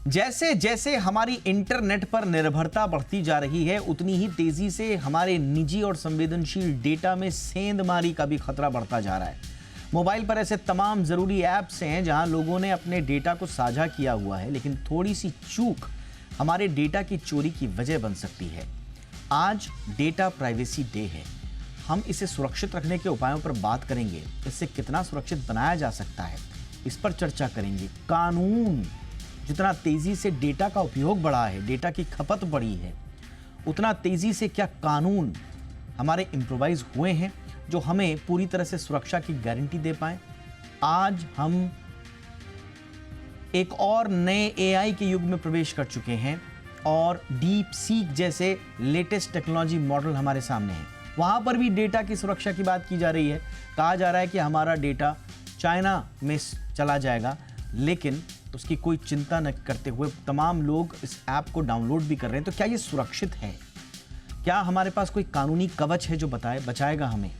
जैसे जैसे हमारी इंटरनेट पर निर्भरता बढ़ती जा रही है, उतनी ही तेजी से हमारे निजी और संवेदनशील डेटा में सेंधमारी का भी खतरा बढ़ता जा रहा है। मोबाइल पर ऐसे तमाम जरूरी ऐप्स हैं जहां लोगों ने अपने डेटा को साझा किया हुआ है, लेकिन थोड़ी सी चूक हमारे डेटा की चोरी की वजह बन सकती है। आज डेटा प्राइवेसी डे है। हम इसे सुरक्षित रखने के उपायों पर बात करेंगे। इससे कितना सुरक्षित बनाया जा सकता है, इस पर चर्चा करेंगे। कानून, जितना तेजी से डेटा का उपयोग बढ़ा है, डेटा की खपत बढ़ी है, उतना तेजी से क्या कानून हमारे इम्प्रोवाइज हुए हैं जो हमें पूरी तरह से सुरक्षा की गारंटी दे पाए। आज हम एक और नए एआई के युग में प्रवेश कर चुके हैं और डीप सीक जैसे लेटेस्ट टेक्नोलॉजी मॉडल हमारे सामने हैं। वहां पर भी डेटा की सुरक्षा की बात की जा रही है। कहा जा रहा है कि हमारा डेटा चाइना में चला जाएगा, लेकिन उसकी कोई चिंता न करते हुए तमाम लोग इस ऐप को डाउनलोड भी कर रहे हैं। तो क्या ये सुरक्षित है? क्या हमारे पास कोई कानूनी कवच है जो बचाएगा हमें?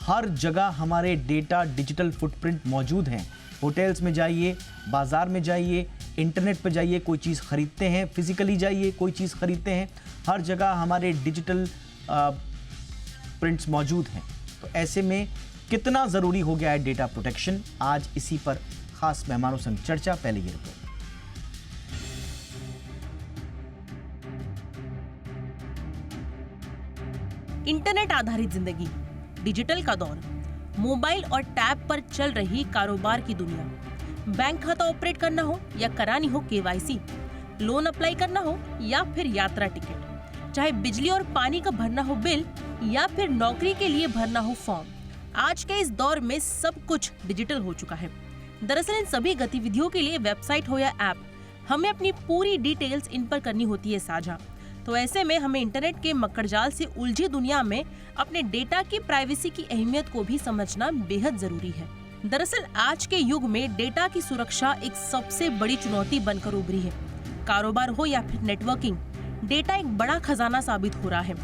हर जगह हमारे डेटा डिजिटल फुटप्रिंट मौजूद हैं। होटल्स में जाइए, बाजार में जाइए, इंटरनेट पर जाइए, कोई चीज़ खरीदते हैं, फिजिकली जाइए, कोई चीज़ खरीदते हैं, हर जगह हमारे डिजिटल प्रिंट्स मौजूद हैं। तो ऐसे में कितना ज़रूरी हो गया है डेटा प्रोटेक्शन? आज इसी पर खास मेहमानों संग चर्चा। पहले ये रिपोर्ट। इंटरनेट आधारित जिंदगी, डिजिटल का दौर, मोबाइल और टैब पर चल रही कारोबार की दुनिया। बैंक खाता ऑपरेट करना हो या करानी हो केवाईसी, लोन अप्लाई करना हो या फिर यात्रा टिकट, चाहे बिजली और पानी का भरना हो बिल या फिर नौकरी के लिए भरना हो फॉर्म, आज के इस दौर में सब कुछ डिजिटल हो चुका है। दरअसल इन सभी गतिविधियों के लिए वेबसाइट हो या ऐप, हमें अपनी पूरी डिटेल्स इन पर करनी होती है साझा। तो ऐसे में हमें इंटरनेट के मकड़जाल से उलझी दुनिया में अपने डेटा की प्राइवेसी की अहमियत को भी समझना बेहद जरूरी है। दरअसल आज के युग में डेटा की सुरक्षा एक सबसे बड़ी चुनौती बनकर उभरी है। कारोबार हो या फिर नेटवर्किंग, डेटा एक बड़ा खजाना साबित हो रहा है।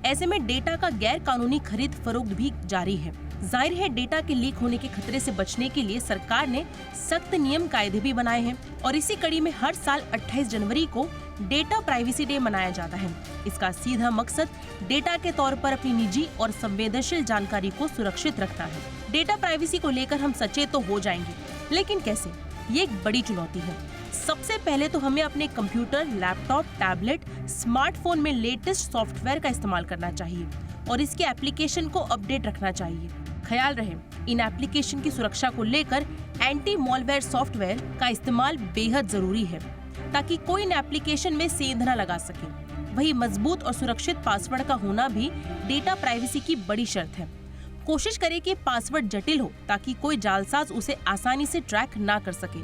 ऐसे में डेटा का गैर कानूनी खरीद फरोख्त भी जारी है। जाहिर है, डेटा के लीक होने के खतरे से बचने के लिए सरकार ने सख्त नियम कायदे भी बनाए हैं और इसी कड़ी में हर साल 28 जनवरी को डेटा प्राइवेसी डे मनाया जाता है। इसका सीधा मकसद डेटा के तौर पर अपनी निजी और संवेदनशील जानकारी को सुरक्षित रखना है। डेटा प्राइवेसी को लेकर हम सचेत तो हो जाएंगे, लेकिन कैसे? ये एक बड़ी चुनौती है। सबसे पहले तो हमें अपने कंप्यूटर, लैपटॉप, टैबलेट, स्मार्टफोन में लेटेस्ट सॉफ्टवेयर का इस्तेमाल करना चाहिए और इसके एप्लीकेशन को अपडेट रखना चाहिए। ख्याल रहे, इन एप्लीकेशन की सुरक्षा को लेकर एंटी मॉलवेयर सॉफ्टवेयर का इस्तेमाल बेहद जरूरी है ताकि कोई इन एप्लीकेशन में सेंध न लगा सके। वही मजबूत और सुरक्षित पासवर्ड का होना भी डेटा प्राइवेसी की बड़ी शर्त है। कोशिश करें कि पासवर्ड जटिल हो ताकि कोई जालसाज उसे आसानी से ट्रैक ना कर सके।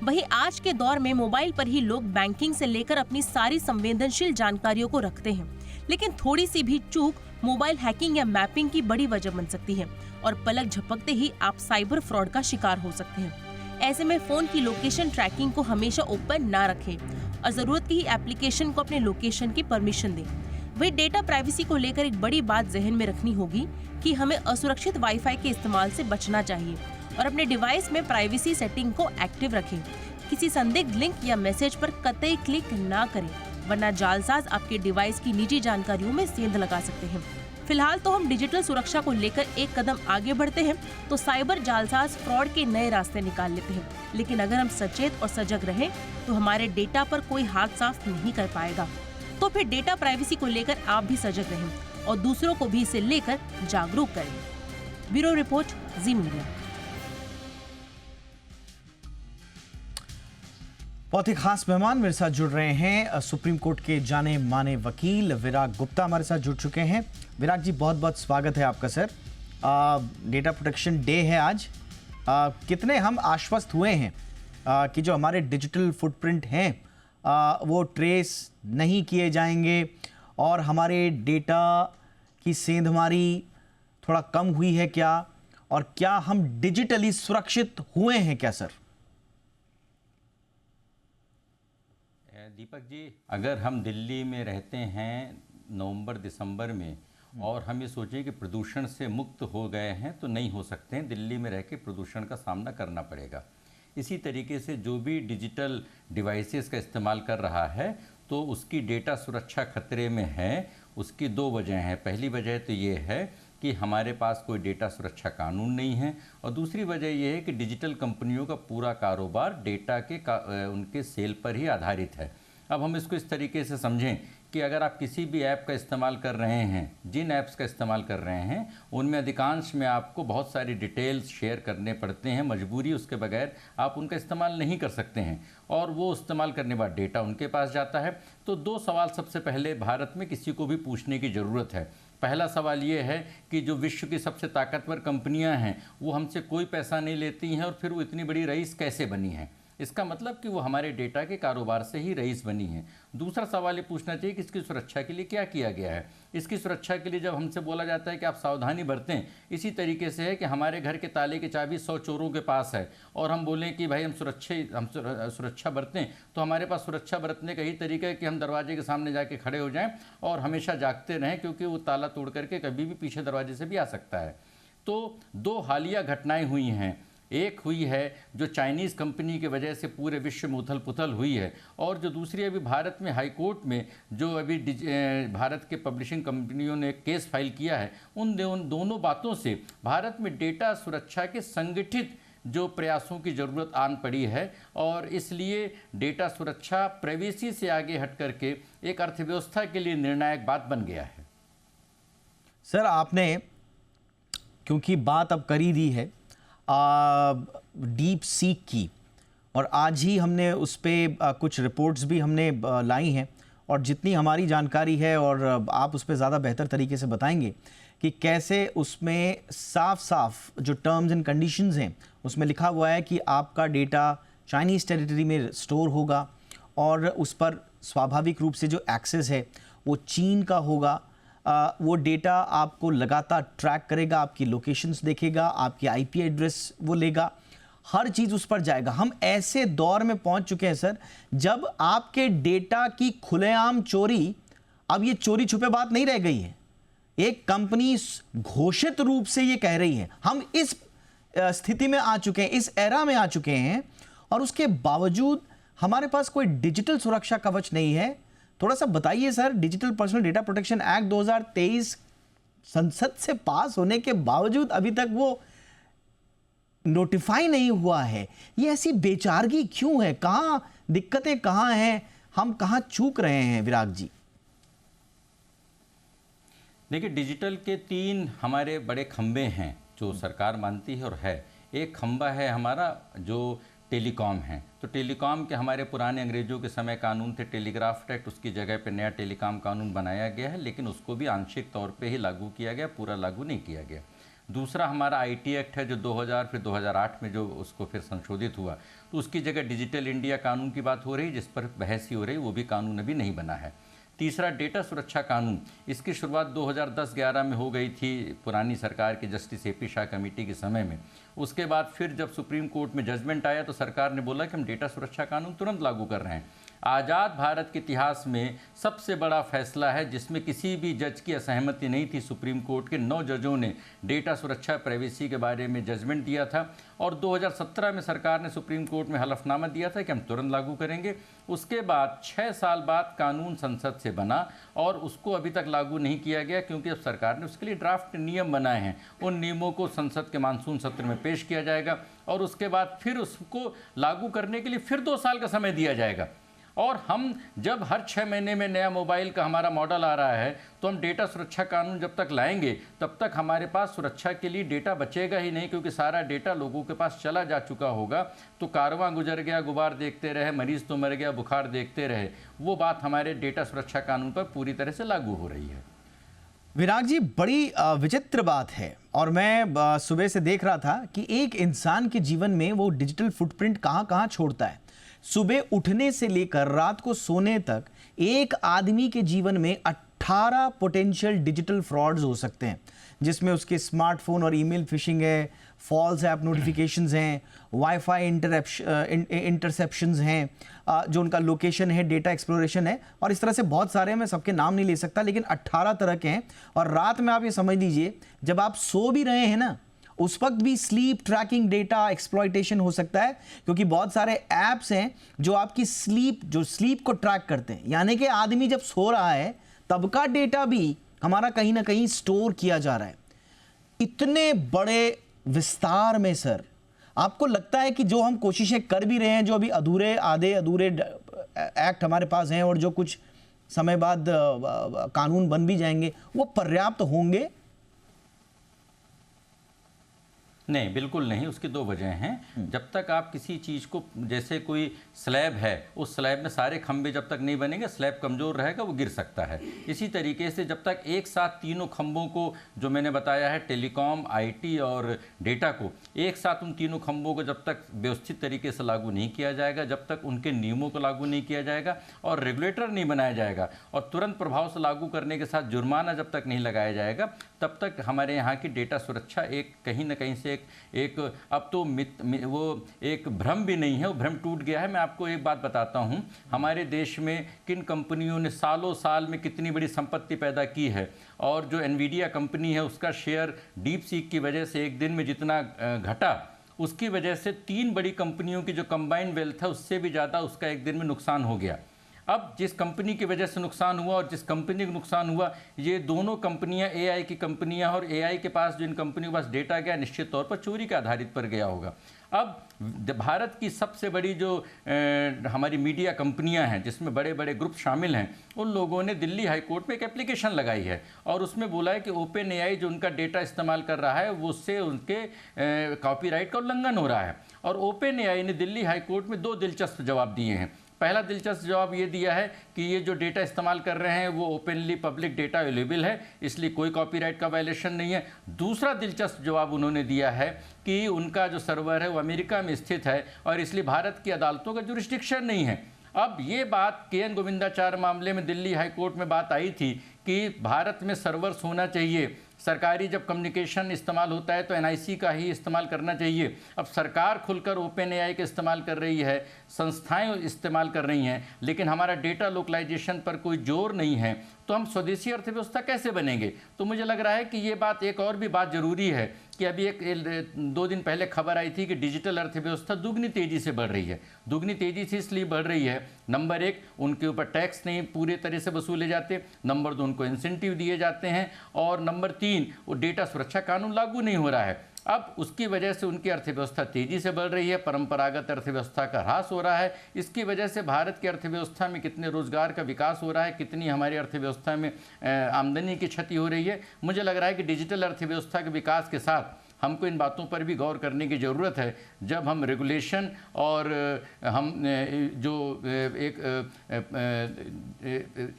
वही आज के दौर में मोबाइल पर ही लोग बैंकिंग से लेकर अपनी सारी संवेदनशील जानकारियों को रखते हैं, लेकिन थोड़ी सी भी चूक मोबाइल हैकिंग या मैपिंग की बड़ी वजह बन सकती है और पलक झपकते ही आप साइबर फ्रॉड का शिकार हो सकते हैं। ऐसे में फोन की लोकेशन ट्रैकिंग को हमेशा ओपन ना रखें और जरूरत की ही एप्लीकेशन को अपने लोकेशन की परमिशन दें। वही डेटा प्राइवेसी को लेकर एक बड़ी बात जहन में रखनी होगी कि हमें असुरक्षित वाईफाई के इस्तेमाल से बचना चाहिए और अपने डिवाइस में प्राइवेसी सेटिंग को एक्टिव रखें। किसी संदिग्ध लिंक या मैसेज पर कतई क्लिक ना करें, वरना जालसाज आपके डिवाइस की निजी जानकारियों में सेंध लगा सकते हैं। फिलहाल तो हम डिजिटल सुरक्षा को लेकर एक कदम आगे बढ़ते हैं तो साइबर जालसाज फ्रॉड के नए रास्ते निकाल लेते हैं, लेकिन अगर हम सचेत और सजग रहें तो हमारे डेटा पर कोई हाथ साफ नहीं कर पाएगा। तो फिर डेटा प्राइवेसी को लेकर आप भी सजग रहें और दूसरों को भी इसे लेकर जागरूक करें। ब्यूरो रिपोर्ट, जी मीडिया। बहुत ही खास मेहमान मेरे साथ जुड़ रहे हैं। सुप्रीम कोर्ट के जाने माने वकील विराग गुप्ता हमारे साथ जुड़ चुके हैं। विराग जी, बहुत बहुत स्वागत है आपका सर। डेटा प्रोटेक्शन डे है आज। कितने हम आश्वस्त हुए हैं कि जो हमारे डिजिटल फुटप्रिंट हैं वो ट्रेस नहीं किए जाएंगे और हमारे डेटा की सेंधमारी थोड़ा कम हुई है क्या, और क्या हम डिजिटली सुरक्षित हुए हैं क्या सर? दीपक जी, अगर हम दिल्ली में रहते हैं नवंबर दिसंबर में और हम ये सोचें कि प्रदूषण से मुक्त हो गए हैं तो नहीं हो सकते हैं। दिल्ली में रह के प्रदूषण का सामना करना पड़ेगा। इसी तरीके से जो भी डिजिटल डिवाइसेस का इस्तेमाल कर रहा है तो उसकी डेटा सुरक्षा खतरे में है। उसकी दो वजह हैं। पहली वजह तो ये है कि हमारे पास कोई डेटा सुरक्षा कानून नहीं है, और दूसरी वजह यह है कि डिजिटल कंपनियों का पूरा कारोबार डेटा के उनके सेल पर ही आधारित है। अब हम इसको इस तरीके से समझें कि अगर आप किसी भी ऐप का इस्तेमाल कर रहे हैं, जिन ऐप्स का इस्तेमाल कर रहे हैं उनमें अधिकांश में आपको बहुत सारी डिटेल्स शेयर करने पड़ते हैं, मजबूरी उसके बगैर आप उनका इस्तेमाल नहीं कर सकते हैं, और वो इस्तेमाल करने के बाद डेटा उनके पास जाता है। तो दो सवाल सबसे पहले भारत में किसी को भी पूछने की ज़रूरत है। पहला सवाल ये है कि जो विश्व की सबसे ताकतवर कंपनियां हैं वो हमसे कोई पैसा नहीं लेती हैं, और फिर वो इतनी बड़ी रईस कैसे बनी हैं? इसका मतलब कि वो हमारे डेटा के कारोबार से ही रईस बनी है। दूसरा सवाल ये पूछना चाहिए कि इसकी सुरक्षा के लिए क्या किया गया है। इसकी सुरक्षा के लिए जब हमसे बोला जाता है कि आप सावधानी बरतें, इसी तरीके से है कि हमारे घर के ताले की चाबी 100 चोरों के पास है, और हम बोलें कि भाई हम सुरक्षा बरतें, तो हमारे पास सुरक्षा बरतने का ही तरीका है कि हम दरवाजे के सामने जाके खड़े हो जाएं और हमेशा जागते रहें, क्योंकि वो ताला तोड़ करके कभी भी पीछे दरवाजे से भी आ सकता है। तो दो हालिया घटनाएं हुई हैं। एक हुई है जो चाइनीज़ कंपनी की वजह से पूरे विश्व में उथल पुथल हुई है, और जो दूसरी अभी भारत में हाई कोर्ट में जो अभी भारत के पब्लिशिंग कंपनियों ने केस फाइल किया है, उन दोनों बातों से भारत में डेटा सुरक्षा के संगठित जो प्रयासों की ज़रूरत आन पड़ी है, और इसलिए डेटा सुरक्षा प्राइवेसी से आगे हट करके एक अर्थव्यवस्था के लिए निर्णायक बात बन गया है। सर, आपने क्योंकि बात अब कर ही दी है डीप सीक की, और आज ही हमने उस पर कुछ रिपोर्ट्स भी हमने लाई हैं, और जितनी हमारी जानकारी है, और आप उस पर ज़्यादा बेहतर तरीके से बताएंगे कि कैसे उसमें साफ साफ जो टर्म्स एंड कंडीशंस हैं उसमें लिखा हुआ है कि आपका डेटा चाइनीज़ टेरिटरी में स्टोर होगा, और उस पर स्वाभाविक रूप से जो एक्सेस है वो चीन का होगा। वो डेटा आपको लगातार ट्रैक करेगा, आपकी लोकेशंस देखेगा, आपकी आईपी एड्रेस वो लेगा, हर चीज़ उस पर जाएगा। हम ऐसे दौर में पहुंच चुके हैं सर, जब आपके डेटा की खुलेआम चोरी, अब ये चोरी छुपे बात नहीं रह गई है। एक कंपनी घोषित रूप से ये कह रही है। हम इस स्थिति में आ चुके हैं, इस एरा में आ चुके हैं, और उसके बावजूद हमारे पास कोई डिजिटल सुरक्षा कवच नहीं है। थोड़ा सा बताइए sir, digital personal data protection act 2023 संसद से पास होने के बावजूद अभी तक वो नोटिफाई नहीं हुआ है। ये ऐसी बेचारगी क्यों है? कहां दिक्कतें कहां हैं? हम कहां चूक रहे हैं विराग जी? देखिए, डिजिटल के 3 हमारे बड़े खंबे हैं जो सरकार मानती है और है। एक खंबा है हमारा जो टेलीकॉम है। तो टेलीकॉम के हमारे पुराने अंग्रेजों के समय कानून थे टेलीग्राफ एक्ट, उसकी जगह पे नया टेलीकॉम कानून बनाया गया है, लेकिन उसको भी आंशिक तौर पे ही लागू किया गया, पूरा लागू नहीं किया गया। दूसरा हमारा आईटी एक्ट है जो 2000 फिर 2008 में जो उसको फिर संशोधित हुआ, तो उसकी जगह डिजिटल इंडिया कानून की बात हो रही, जिस पर बहस ही हो रही, वो भी कानून अभी नहीं बना है। तीसरा डेटा सुरक्षा कानून, इसकी शुरुआत 2010-11 में हो गई थी पुरानी सरकार की जस्टिस एपी शाह कमेटी के समय में। उसके बाद फिर जब सुप्रीम कोर्ट में जजमेंट आया तो सरकार ने बोला कि हम डेटा सुरक्षा कानून तुरंत लागू कर रहे हैं। आज़ाद भारत के इतिहास में सबसे बड़ा फैसला है जिसमें किसी भी जज की असहमति नहीं थी। सुप्रीम कोर्ट के 9 जजों ने डेटा सुरक्षा प्राइवेसी के बारे में जजमेंट दिया था, और 2017 में सरकार ने सुप्रीम कोर्ट में हलफनामा दिया था कि हम तुरंत लागू करेंगे। उसके बाद 6 साल बाद कानून संसद से बना, और उसको अभी तक लागू नहीं किया गया, क्योंकि अब सरकार ने उसके लिए ड्राफ्ट नियम बनाए हैं। उन नियमों को संसद के मानसून सत्र में पेश किया जाएगा, और उसके बाद फिर उसको लागू करने के लिए फिर 2 साल का समय दिया जाएगा। और हम जब हर 6 महीने में नया मोबाइल का हमारा मॉडल आ रहा है, तो हम डेटा सुरक्षा कानून जब तक लाएंगे तब तक हमारे पास सुरक्षा के लिए डेटा बचेगा ही नहीं, क्योंकि सारा डेटा लोगों के पास चला जा चुका होगा। तो कारवां गुजर गया, गुबार देखते रहे, मरीज तो मर गया, बुखार देखते रहे, वो बात हमारे डेटा सुरक्षा कानून पर पूरी तरह से लागू हो रही है। विराग जी, बड़ी विचित्र बात है, और मैं सुबह से देख रहा था कि एक इंसान के जीवन में वो डिजिटल फुटप्रिंट कहाँ कहाँ छोड़ता है। सुबह उठने से लेकर रात को सोने तक एक आदमी के जीवन में 18 पोटेंशियल डिजिटल फ्रॉड्स हो सकते हैं, जिसमें उसके स्मार्टफोन और ईमेल फिशिंग है, फॉल्स ऐप नोटिफिकेशंस हैं, वाईफाई इंटरसेप्शंस हैं, जो उनका लोकेशन है, डेटा एक्सप्लोरेशन है, और इस तरह से बहुत सारे हैं। मैं सबके नाम नहीं ले सकता, लेकिन 18 तरह के हैं। और रात में आप ये समझ लीजिए, जब आप सो भी रहे हैं ना, उस वक्त भी स्लीप ट्रैकिंग डेटा एक्सप्लॉइटेशन हो सकता है, क्योंकि बहुत सारे ऐप्स हैं जो आपकी स्लीप को ट्रैक करते हैं, यानी कि आदमी जब सो रहा है तब का डेटा भी हमारा कहीं ना कहीं स्टोर किया जा रहा है। इतने बड़े विस्तार में सर, आपको लगता है कि जो हम कोशिशें कर भी रहे हैं, जो अभी आधे अधूरे एक्ट हमारे पास हैं और जो कुछ समय बाद कानून बन भी जाएंगे, वो पर्याप्त होंगे? नहीं, बिल्कुल नहीं। उसकी दो वजह हैं। जब तक आप किसी चीज़ को, जैसे कोई स्लैब है, उस स्लैब में सारे खंभे जब तक नहीं बनेंगे, स्लैब कमज़ोर रहेगा, वो गिर सकता है। इसी तरीके से जब तक एक साथ तीनों खंभों को, जो मैंने बताया है, टेलीकॉम, आईटी और डेटा को, एक साथ उन तीनों खंभों को जब तक व्यवस्थित तरीके से लागू नहीं किया जाएगा, जब तक उनके नियमों को लागू नहीं किया जाएगा और रेगुलेटर नहीं बनाया जाएगा और तुरंत प्रभाव से लागू करने के साथ जुर्माना जब तक नहीं लगाया जाएगा, तब तक हमारे यहाँ की डेटा सुरक्षा एक कहीं ना कहीं से एक अब तो वो एक भ्रम भी नहीं है, वो भ्रम टूट गया है। मैं आपको एक बात बताता हूँ, हमारे देश में किन कंपनियों ने सालों साल में कितनी बड़ी संपत्ति पैदा की है, और जो एनवीडिया कंपनी है उसका शेयर डीप सीक की वजह से एक दिन में जितना घटा, उसकी वजह से 3 बड़ी कंपनियों की जो कंबाइंड वेल्थ है उससे भी ज़्यादा उसका एक दिन में नुकसान हो गया। अब जिस कंपनी की वजह से नुकसान हुआ और जिस कंपनी को नुकसान हुआ, ये दोनों कंपनियां एआई की कंपनियां, और एआई के पास जो इन कंपनियों के पास डेटा गया निश्चित तौर पर चोरी के आधारित पर गया होगा। अब भारत की सबसे बड़ी जो हमारी मीडिया कंपनियां हैं, जिसमें बड़े बड़े ग्रुप शामिल हैं, उन लोगों ने दिल्ली हाई कोर्ट में एक एप्लीकेशन लगाई है और उसमें बोला है कि ओपन एआई जो उनका डेटा इस्तेमाल कर रहा है वो उससे उनके कॉपीराइट का उल्लंघन हो रहा है। और ओपन एआई ने दिल्ली हाई कोर्ट में 2 दिलचस्प जवाब दिए हैं। पहला दिलचस्प जवाब ये दिया है कि ये जो डेटा इस्तेमाल कर रहे हैं वो ओपनली पब्लिक डेटा अवेलेबल है, इसलिए कोई कॉपीराइट का वायलेशन नहीं है। दूसरा दिलचस्प जवाब उन्होंने दिया है कि उनका जो सर्वर है वो अमेरिका में स्थित है और इसलिए भारत की अदालतों का जुरिस्डिक्शन नहीं है। अब ये बात KN गोविंदाचार्य मामले में दिल्ली हाई कोर्ट में बात आई थी कि भारत में सर्वर्स होना चाहिए, सरकारी जब कम्युनिकेशन इस्तेमाल होता है तो NIC का ही इस्तेमाल करना चाहिए। अब सरकार खुलकर ओपन एआई का इस्तेमाल कर रही है, संस्थाएं इस्तेमाल कर रही हैं, लेकिन हमारा डेटा लोकलाइजेशन पर कोई जोर नहीं है, तो हम स्वदेशी अर्थव्यवस्था कैसे बनेंगे? तो मुझे लग रहा है कि ये बात, एक और भी बात ज़रूरी है कि अभी 2 दिन पहले खबर आई थी कि डिजिटल अर्थव्यवस्था दुगनी तेज़ी से बढ़ रही है। दुगनी तेज़ी से इसलिए बढ़ रही है, नंबर 1, उनके ऊपर टैक्स नहीं पूरे तरह से वसूले जाते, नंबर 2, उनको इंसेंटिव दिए जाते हैं, और नंबर 3, वो डेटा सुरक्षा कानून लागू नहीं हो रहा है। अब उसकी वजह से उनकी अर्थव्यवस्था तेज़ी से बढ़ रही है, परंपरागत अर्थव्यवस्था का ह्रास हो रहा है। इसकी वजह से भारत की अर्थव्यवस्था में कितने रोजगार का विकास हो रहा है, कितनी हमारी अर्थव्यवस्था में आमदनी की क्षति हो रही है। मुझे लग रहा है कि डिजिटल अर्थव्यवस्था के विकास के साथ हमको इन बातों पर भी गौर करने की ज़रूरत है। जब हम रेगुलेशन और हम जो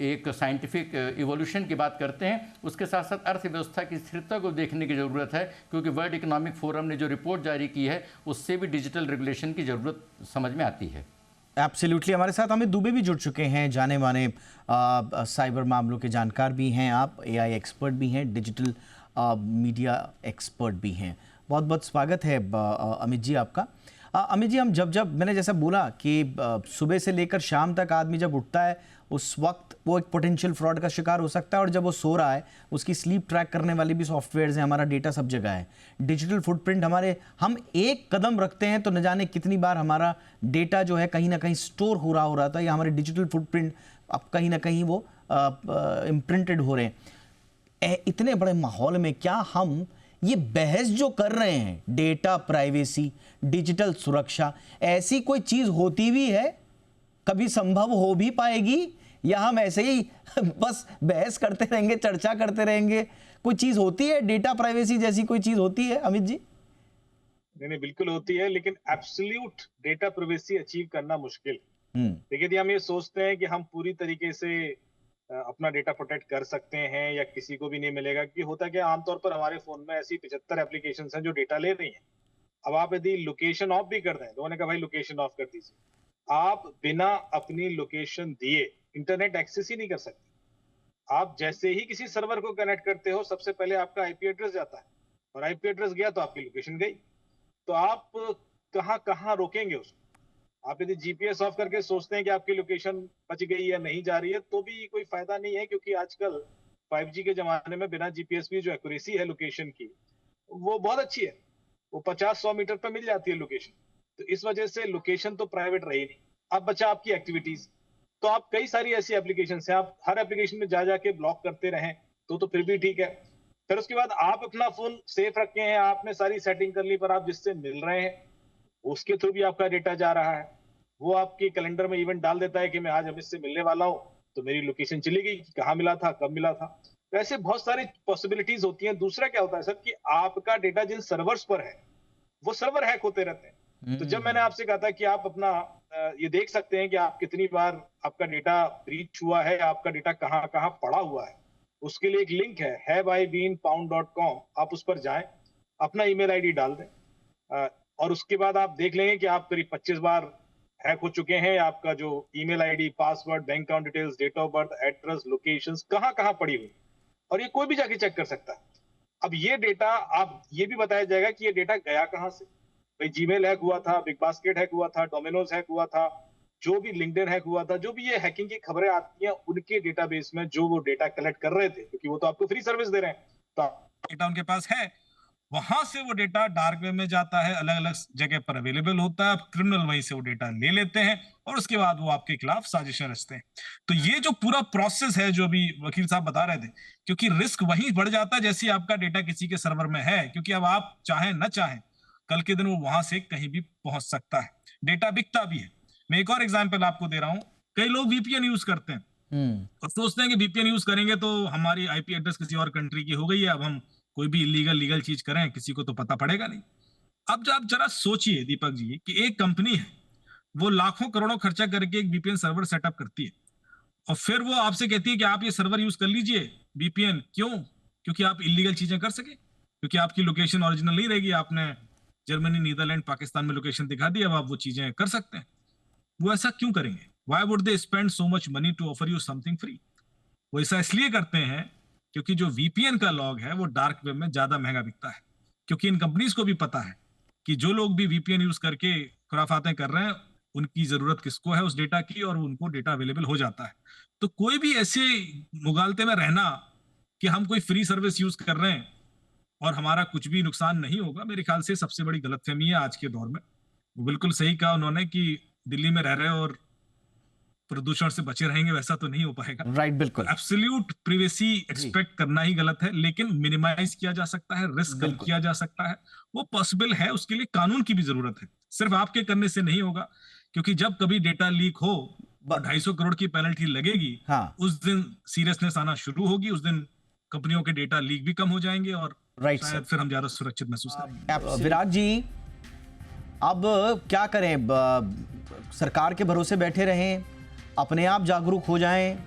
एक साइंटिफिक इवोल्यूशन की बात करते हैं, उसके साथ साथ अर्थव्यवस्था की स्थिरता को देखने की ज़रूरत है, क्योंकि वर्ल्ड इकोनॉमिक फोरम ने जो रिपोर्ट जारी की है उससे भी डिजिटल रेगुलेशन की ज़रूरत समझ में आती है। एब्सोल्युटली। हमारे साथ अमित दुबे भी जुड़ चुके हैं, जाने माने साइबर मामलों के जानकार भी हैं आप, AI एक्सपर्ट भी हैं, डिजिटल मीडिया एक्सपर्ट भी हैं। बहुत बहुत स्वागत है अमित जी आपका। अमित जी, हम जब मैंने जैसा बोला कि सुबह से लेकर शाम तक आदमी जब उठता है उस वक्त वो एक पोटेंशियल फ्रॉड का शिकार हो सकता है, और जब वो सो रहा है उसकी स्लीप ट्रैक करने वाली भी सॉफ्टवेयर्स हैं, हमारा डेटा सब जगह है, डिजिटल फुटप्रिंट हमारे, हम एक कदम रखते हैं तो न जाने कितनी बार हमारा डेटा जो है कहीं ना कहीं स्टोर हो रहा था, या हमारे डिजिटल फुटप्रिंट अब कहीं ना कहीं वो इम्प्रिंटेड हो रहे हैं। इतने बड़े माहौल में क्या हम ये बहस जो कर रहे हैं, डेटा प्राइवेसी, डिजिटल सुरक्षा, ऐसी कोई चीज होती भी है, कभी संभव हो भी पाएगी, या हम ऐसे ही बस बहस करते रहेंगे, चर्चा करते रहेंगे? कोई चीज होती है डेटा प्राइवेसी जैसी, कोई चीज होती है अमित जी? नहीं, बिल्कुल होती है, लेकिन एब्सोल्यूट डेटा प्राइवेसी अचीव करना मुश्किल। देखिए, यदि हम ये सोचते हैं कि हम पूरी तरीके से अपना डेटा प्रोटेक्ट कर सकते हैं या किसी को भी नहीं मिलेगा, कि होता क्या, आमतौर पर हमारे फोन में ऐसी 75 एप्लीकेशन हैं जो डेटा ले रही हैं। अब आप यदि लोकेशन ऑफ भी कर दें, लोगों ने कहा भाई लोकेशन ऑफ कर दीजिए, आप बिना अपनी लोकेशन दिए इंटरनेट एक्सेस ही नहीं कर सकते। आप जैसे ही किसी सर्वर को कनेक्ट करते हो, सबसे पहले आपका IP एड्रेस जाता है, और IP एड्रेस गया तो आपकी लोकेशन गई। तो आप कहां कहां रोकेंगे उसको? आप यदि GPS ऑफ करके सोचते हैं कि आपकी लोकेशन बच गई या नहीं जा रही है, तो भी कोई फायदा नहीं है, क्योंकि आजकल 5G के जमाने में बिना GPS भी जो एक्यूरेसी है लोकेशन की, वो बहुत अच्छी है। वो 50-100 मीटर पे मिल जाती है लोकेशन। तो इस वजह से लोकेशन तो प्राइवेट रही नहीं। अब बचा आपकी एक्टिविटीज। तो आप कई सारी ऐसी एप्लीकेशन है, आप हर एप्लीकेशन में जा जाके ब्लॉक करते रहें तो फिर भी ठीक है। फिर उसके बाद आप अपना फोन सेफ रखे हैं, आपने सारी सेटिंग कर ली, पर आप जिससे मिल रहे हैं उसके थ्रू भी आपका डेटा जा रहा है। वो आपके कैलेंडर में इवेंट डाल देता है कि मैं आज अमित से मिलने वाला हूं, तो मेरी लोकेशन चली गई कि कहाँ मिला था, कब मिला था। तो ऐसे बहुत सारी पॉसिबिलिटीज होती हैं। दूसरा क्या होता है सर कि आपका डेटा जिन सर्वर्स पर है वो सर्वर हैक होते रहते हैं। तो जब मैंने आपसे कहा था कि आप अपना ये देख सकते हैं कि आप कितनी बार आपका डेटा ब्रीच हुआ है, आपका डेटा कहाँ कहाँ पड़ा हुआ है, उसके लिए एक लिंक है haveibeenfound.com। आप उस पर जाएं, अपना ईमेल आईडी डाल दें और उसके बाद आप देख लेंगे कि आप करीब 25 बार हैक हो चुके हैं। आपका जो email ID, password, bank account details, date of birth, address, locations कहाँ कहाँ पड़ी हुई, और ये कोई भी जाके चेक कर सकता है। अब ये डेटा आप ये भी बताया जाएगा कि ये डेटा गया कहाँ से। भाई जीमेल हैक हुआ था, बिग बास्केट हैक हुआ था, डोमिनोज हैक हुआ था, जो भी लिंक्डइन हैक हुआ था, जो भी ये हैकिंग की खबरें आती हैं उनके डेटाबेस में जो वो डेटा कलेक्ट कर रहे थे, क्योंकि वो तो आपको फ्री सर्विस दे रहे हैं, तो डेटा उनके पास है, वहां से वो डेटा डार्क वेब में जाता है, अलग अलग जगह पर अवेलेबल होता है। क्रिमिनल वहीं से वो डेटा ले लेते हैं और उसके बाद वो आपके खिलाफ साजिशें रचते हैं। तो ये जो पूरा प्रोसेस है जो अभी वकील साहब बता रहे थे, क्योंकि रिस्क वहीं बढ़ जाता है जैसे आपका डेटा किसी के सर्वर में है, क्योंकि अब आप चाहें न चाहें कल के दिन वो वहां से कहीं भी पहुंच सकता है। डेटा बिकता भी है। मैं एक और एग्जाम्पल आपको दे रहा हूं। कई लोग वीपीएन यूज करते हैं और सोचते हैं कि वीपीएन यूज करेंगे तो हमारी आईपी एड्रेस किसी और कंट्री की हो गई है, अब हम कोई भी लीगल चीज करें किसी को तो पता पड़ेगा नहीं। अब आप जरा सोचिए दीपक जी कि एक कंपनी है, वो लाखों करोड़ों खर्चा करके एक वीपीएन सर्वर सेटअप करती है और फिर वो आपसे कहती है कि आप ये सर्वर यूज कर लीजिए वीपीएन। क्यों? क्योंकि आप इलीगल चीजें कर सके, क्योंकि आपकी लोकेशन ओरिजिनल नहीं रहेगी, आपने जर्मनी, नीदरलैंड, पाकिस्तान में लोकेशन दिखा दी, अब आप वो चीजें कर सकते हैं। वो ऐसा क्यों करेंगे? Why would they spend so much money to offer you something free? वो ऐसा इसलिए करते हैं क्योंकि जो वीपीएन का लॉग है वो डार्क वेब में ज्यादा महंगा बिकता है, क्योंकि इन कंपनीज को भी पता है कि जो लोग भी वीपीएन यूज करके खुराफातें कर रहे हैं उनकी जरूरत किसको है उस डेटा की, और उनको डेटा अवेलेबल हो जाता है। तो कोई भी ऐसे मुगालते में रहना कि हम कोई फ्री सर्विस यूज कर रहे हैं और हमारा कुछ भी नुकसान नहीं होगा, मेरे ख्याल से सबसे बड़ी गलतफहमी है आज के दौर में। वो बिल्कुल सही कहा उन्होंने कि दिल्ली में रह रहे और प्रदूषण से बचे रहेंगे, वैसा तो नहीं हो पाएगा। राइट, बिल्कुल। एब्सोल्यूट प्राइवेसी एक्सपेक्ट करना ही गलत है, लेकिन मिनिमाइज किया जा सकता है, रिस्क कम किया जा सकता है, वो पॉसिबल है। उसके लिए कानून की भी जरूरत है, सिर्फ आपके करने से नहीं होगा, क्योंकि जब कभी डेटा लीक हो 250 करोड़ की पेनल्टी लगेगी, हाँ। उस दिन सीरियसनेस आना शुरू होगी, उस दिन कंपनियों के डेटा लीक भी कम हो जाएंगे और शायद फिर हम ज्यादा सुरक्षित महसूस करेंगे। विराट जी, अब क्या करें? सरकार के भरोसे बैठे रहें, अपने आप जागरूक हो जाएं,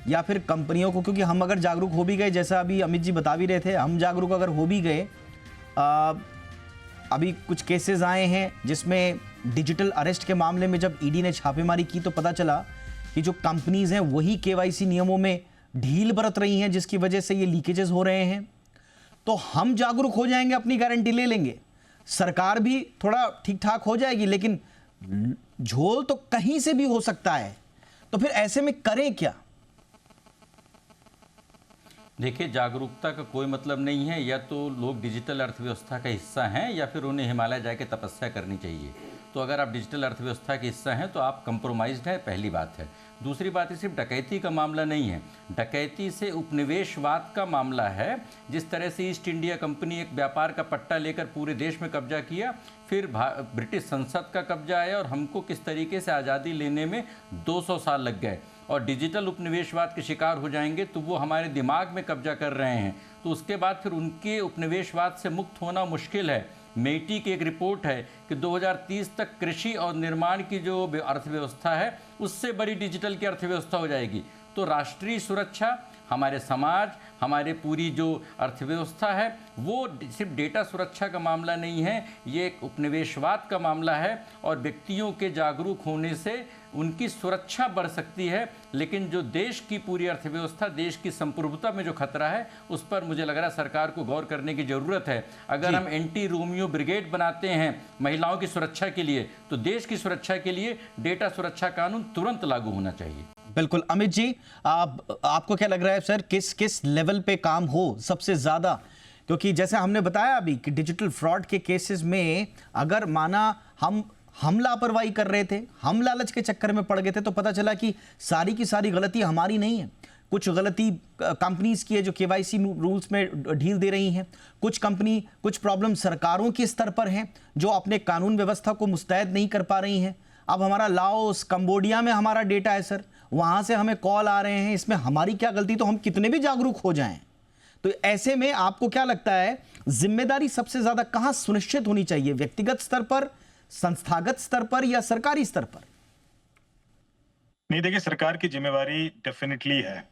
या फिर कंपनियों को, क्योंकि हम अगर जागरूक हो भी गए, जैसा अभी अमित जी बता भी रहे थे, हम जागरूक अगर हो भी गए, अभी कुछ केसेस आए हैं जिसमें डिजिटल अरेस्ट के मामले में जब ईडी ने छापेमारी की तो पता चला कि जो कंपनीज हैं वही केवाईसी नियमों में ढील बरत रही हैं, जिसकी वजह से ये लीकेजेस हो रहे हैं। तो हम जागरूक हो जाएंगे, अपनी गारंटी ले लेंगे, सरकार भी थोड़ा ठीक ठाक हो जाएगी, लेकिन झोल तो कहीं से भी हो सकता है। तो फिर ऐसे में करें क्या? देखिए, जागरूकता का कोई मतलब नहीं है। या तो लोग डिजिटल अर्थव्यवस्था का हिस्सा हैं या फिर उन्हें हिमालय जाके तपस्या करनी चाहिए। तो अगर आप डिजिटल अर्थव्यवस्था के हिस्सा हैं तो आप कंप्रोमाइज्ड हैं, पहली बात है। दूसरी बात, ये सिर्फ डकैती का मामला नहीं है, डकैती से उपनिवेशवाद का मामला है। जिस तरह से ईस्ट इंडिया कंपनी एक व्यापार का पट्टा लेकर पूरे देश में कब्जा किया, फिर ब्रिटिश संसद का कब्जा आया और हमको किस तरीके से आज़ादी लेने में 200 साल लग गए, और डिजिटल उपनिवेशवाद के शिकार हो जाएंगे तो वो हमारे दिमाग में कब्जा कर रहे हैं, तो उसके बाद फिर उनके उपनिवेशवाद से मुक्त होना मुश्किल है। मेटी की एक रिपोर्ट है कि 2030 तक कृषि और निर्माण की जो अर्थव्यवस्था है उससे बड़ी डिजिटल की अर्थव्यवस्था हो जाएगी। तो राष्ट्रीय सुरक्षा, हमारे समाज, हमारे पूरी जो अर्थव्यवस्था है वो सिर्फ डेटा सुरक्षा का मामला नहीं है, ये एक उपनिवेशवाद का मामला है। और व्यक्तियों के जागरूक होने से उनकी सुरक्षा बढ़ सकती है, लेकिन जो देश की पूरी अर्थव्यवस्था, देश की संप्रभुता में जो खतरा है, उस पर मुझे लग रहा है सरकार को गौर करने की ज़रूरत है। अगर हम एंटी रोमियो ब्रिगेड बनाते हैं महिलाओं की सुरक्षा के लिए, तो देश की सुरक्षा के लिए डेटा सुरक्षा कानून तुरंत लागू होना चाहिए। बिल्कुल। अमित जी, आपको क्या लग रहा है सर, किस लेवल पे काम हो सबसे ज्यादा क्योंकि जैसे हमने बताया अभी कि डिजिटल फ्रॉड के केसेस में अगर माना हम लापरवाही कर रहे थे, हम लालच के चक्कर में पड़ गए थे, तो पता चला कि सारी की सारी गलती हमारी नहीं है। कुछ गलती कंपनीज की है जो केवाईसी रूल्स में ढील दे रही हैं, कुछ प्रॉब्लम सरकारों के स्तर पर हैं जो अपने कानून व्यवस्था को मुस्तैद नहीं कर पा रही हैं। अब हमारा लाओस, कंबोडिया में हमारा डेटा है सर, वहां से हमें कॉल आ रहे हैं, इसमें हमारी क्या गलती? तो हम कितने भी जागरूक हो जाएं, तो ऐसे में आपको क्या लगता है जिम्मेदारी सबसे ज्यादा कहां सुनिश्चित होनी चाहिए, व्यक्तिगत स्तर पर, संस्थागत स्तर पर या सरकारी स्तर पर? नहीं, देखिए, सरकार की जिम्मेवारी डेफिनेटली है,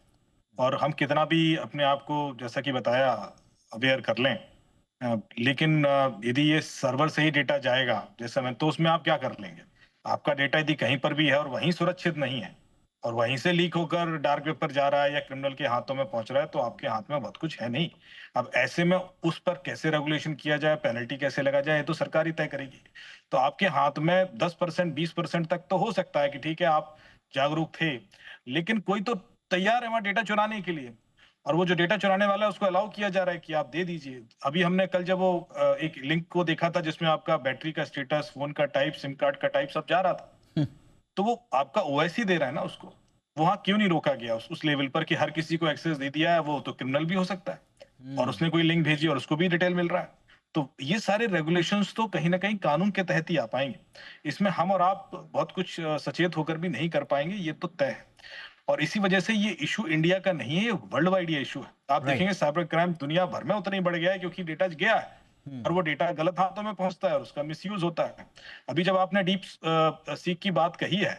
और हम कितना भी अपने आप को, जैसा कि बताया, अवेयर कर लें, लेकिन यदि ये सर्वर से ही डेटा जाएगा जैसा मैं, तो उसमें आप क्या कर लेंगे? आपका डेटा यदि कहीं पर भी है और वहीं सुरक्षित नहीं है और वहीं से लीक होकर डार्क वेब पर जा रहा है या क्रिमिनल के हाथों में पहुंच रहा है, तो आपके हाथ में बहुत कुछ है नहीं। अब ऐसे में उस पर कैसे रेगुलेशन किया जाए, पेनल्टी कैसे लगा जाए, ये तो सरकार ही तय करेगी। तो आपके हाथ में 10%, 20% तक तो हो सकता है कि ठीक है, आप जागरूक थे, लेकिन कोई तो तैयार है वहां डेटा चुराने के लिए, और वो जो डेटा चुराने वाला है उसको अलाउ किया जा रहा है कि आप दे दीजिए। अभी हमने कल जब वो एक लिंक को देखा था जिसमें आपका बैटरी का स्टेटस, फोन का टाइप, सिम कार्ड का टाइप सब जा रहा था, तो वो आपका ओएस ही दे रहा है ना उसको। वहां क्यों नहीं रोका गया उस लेवल पर कि हर किसी को एक्सेस दे दिया है? वो तो क्रिमिनल भी हो सकता है, और उसने कोई लिंक भेजी और उसको भी डिटेल मिल रहा है। तो ये सारे रेगुलेशंस तो कहीं ना कहीं कानून के तहत ही आ पाएंगे, इसमें हम और आप बहुत कुछ सचेत होकर भी नहीं कर पाएंगे, ये तो तय है। और इसी वजह से ये इशू इंडिया का नहीं है, ये वर्ल्ड वाइड ये इशू है। आप देखेंगे साइबर क्राइम दुनिया भर में उतना ही बढ़ गया है क्योंकि डेटा गया है और वो डेटा गलत हाथों में पहुंचता है और उसका मिसयूज होता है। अभी जब आपने डीप सीक की बात कही है,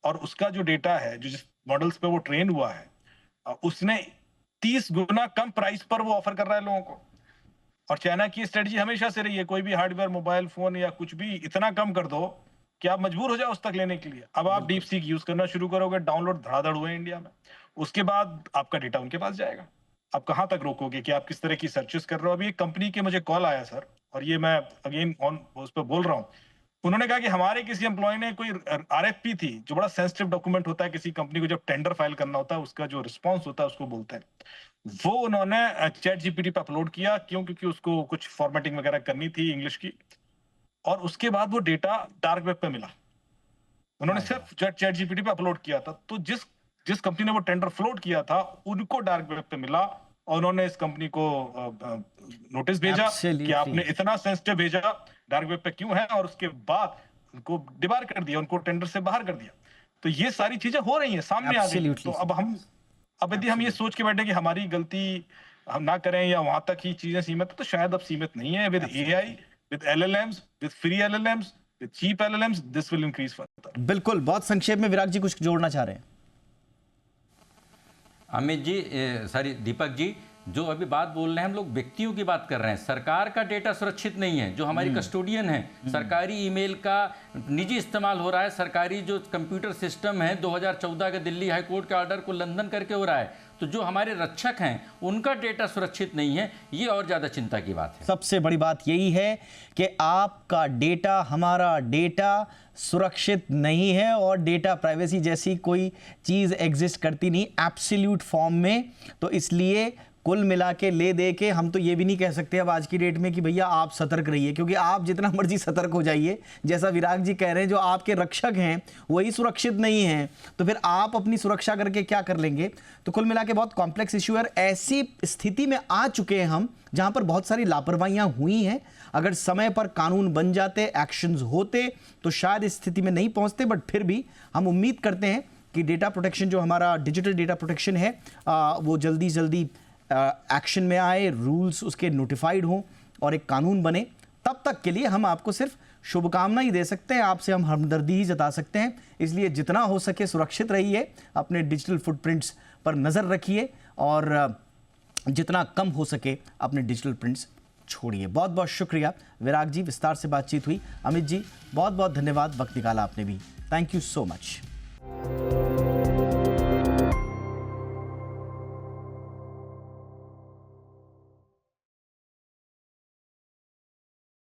और उसका जो डेटा है, जो जिस मॉडल्स पे वो ट्रेन हुआ है, उसने 30 गुना कम प्राइस पर वो ऑफर कर रहा है लोगों को। और चाइना की स्ट्रेटजी हमेशा से रही है, कोई भी हार्डवेयर, मोबाइल फोन या कुछ भी इतना कम कर दो कि आप मजबूर हो जाओ उस तक लेने के लिए। अब आप डीप सीक यूज करना शुरू करोगे, डाउनलोड धड़ाधड़ हुए इंडिया में, उसके बाद आपका डेटा उनके पास जाएगा। आप कहां तक रोकोगे कि आप किस तरह की सर्चेस कर रहे हो? अभी एक कंपनी के मुझे कॉल आया सर, और ये मैं अगेन ऑन उस पर बोल रहा हूँ। उन्होंने कहा कि हमारे किसी एम्प्लॉय ने कोई आरएफपी थी, जो बड़ा सेंसिटिव डॉक्यूमेंट होता है किसी कंपनी को, जब टेंडर फाइल करना होता है, उसका जो रिस्पॉन्स होता है उसको बोलते हैं, वो उन्होंने चैट जीपीटी पे अपलोड किया। क्यों? क्योंकि उसको कुछ फॉर्मेटिंग वगैरह करनी थी इंग्लिश की, और उसके बाद वो डेटा डार्क वेब पे मिला। उन्होंने सिर्फ चैट जीपीटी पे अपलोड किया था, तो जिस कंपनी ने वो टेंडर फ्लोट किया था उनको डार्क वेब पे मिला, और उन्होंने इस कंपनी को नोटिस भेजा कि आपने इतना सेंसिटिव भेजा, डार्क वेब पे क्यों है, और उसके बाद उनको डिबार कर दिया, उनको टेंडर से बाहर कर दिया। तो ये सारी चीजें हो रही हैं, सामने आ गई। तो अब यदि हम ये सोच के बैठे कि हमारी गलती हम ना करें या वहां तक ही चीजें सीमित है, तो शायद अब सीमित नहीं है। With AI, with LLMs, with free LLMs, with cheap LLMs, this will increase further. बिल्कुल, बहुत संक्षेप में विराग जी कुछ जोड़ना चाह रहे हैं। अमित जी, सॉरी दीपक जी, जो अभी बात बोल रहे हैं, हम लोग व्यक्तियों की बात कर रहे हैं। सरकार का डेटा सुरक्षित नहीं है, जो हमारी कस्टोडियन है, सरकारी ईमेल का निजी इस्तेमाल हो रहा है। सरकारी जो कंप्यूटर सिस्टम है 2014 के दिल्ली हाई कोर्ट के ऑर्डर को उल्लंघन करके हो रहा है। तो जो हमारे रक्षक हैं उनका डेटा सुरक्षित नहीं है, ये और ज़्यादा चिंता की बात है। सबसे बड़ी बात यही है कि आपका डेटा, हमारा डेटा सुरक्षित नहीं है, और डेटा प्राइवेसी जैसी कोई चीज़ एग्जिस्ट करती नहीं एब्सोल्यूट फॉर्म में। तो इसलिए कुल मिला के ले दे के हम तो ये भी नहीं कह सकते अब आज की डेट में कि भैया आप सतर्क रहिए, क्योंकि आप जितना मर्जी सतर्क हो जाइए, जैसा विराग जी कह रहे हैं, जो आपके रक्षक हैं वही सुरक्षित नहीं हैं, तो फिर आप अपनी सुरक्षा करके क्या कर लेंगे? तो कुल मिला के बहुत कॉम्प्लेक्स इशू है। ऐसी स्थिति में आ चुके हैं हम जहां पर बहुत सारी लापरवाहियां हुई हैं। अगर समय पर कानून बन जाते, एक्शंस होते, तो शायद इस स्थिति में नहीं पहुंचते, बट फिर भी हम उम्मीद करते हैं कि डेटा प्रोटेक्शन, जो हमारा डिजिटल डेटा प्रोटेक्शन है, वो जल्दी जल्दी एक्शन में आए, रूल्स उसके नोटिफाइड हों और एक कानून बने। तब तक के लिए हम आपको सिर्फ शुभकामना ही दे सकते हैं, आपसे हम हमदर्दी ही जता सकते हैं। इसलिए जितना हो सके सुरक्षित रहिए, अपने डिजिटल फुटप्रिंट्स पर नज़र रखिए, और जितना कम हो सके अपने डिजिटल प्रिंट्स छोड़िए। बहुत बहुत शुक्रिया विराग जी, विस्तार से बातचीत हुई। अमित जी, बहुत बहुत धन्यवाद, वक्त निकाला आपने भी। Thank you so much.